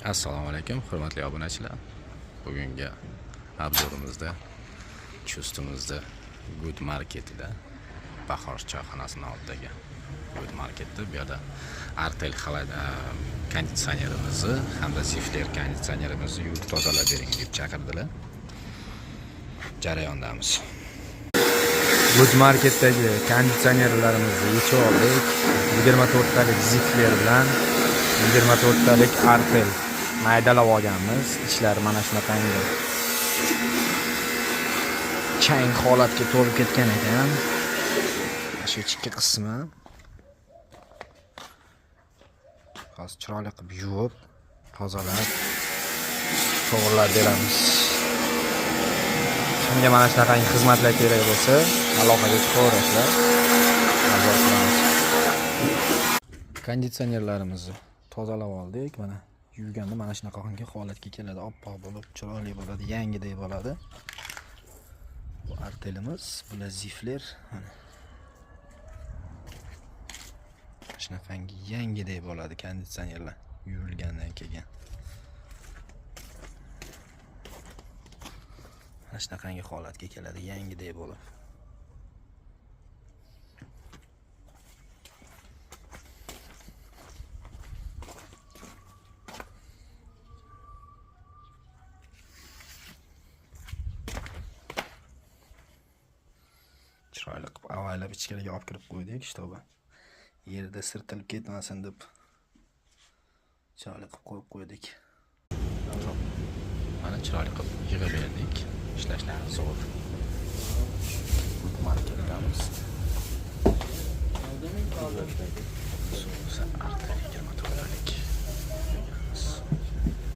Assalomu alaykum, hurmatli obunachilar. Bugungi obzorimizda Chustimizda Good Marketida, Bahor choyxonasining oldidagi Good Marketda bu yerda Artel konditsionerimizni hamda Zifler konditsionerimizni yuvib tozalab bering deb chaqirdilar. Jarayondamiz. Good Marketdagi konditsionerlarimizni yechib oldik. 24 talik Zifler bilan 24 talik Artel maydalab olganmiz. Ishlari mana shunaqangi chang holatga to'lib ketgan ekan. Shu ichki qismi hozir chiroyli qilib yuvib, tozalab, to'g'rilab beramiz. Kimga mana shunaqangi xizmatlar kerak bo'lsa, aloqaga chiqaverasizlar. Konditsionerlarimizni tozalab oldik. Mana yuvganda mana shunaqangi holatga keladi. Oppoq bo'lib, chiroyli bo'ladi, yangidek bo'ladi. Bu Artelimiz, bular Zifler. Shunaqangi yangidek bo'ladi konditsionerlar yuvilgandan keyin. Mana shunaqangi holatga keladi, yangidek bo'lib. Chiroyli qilib avaylab ichkariga olib kirib qo'ydik, shtoba. Yerda sirtilib ketmasin deb chiroyli qilib qo'yib qo'ydik. Mana chiroyli qilib yig'ib berdik. Ishlashlari zo'r. Good Marketdamiz. Artel 24 talik.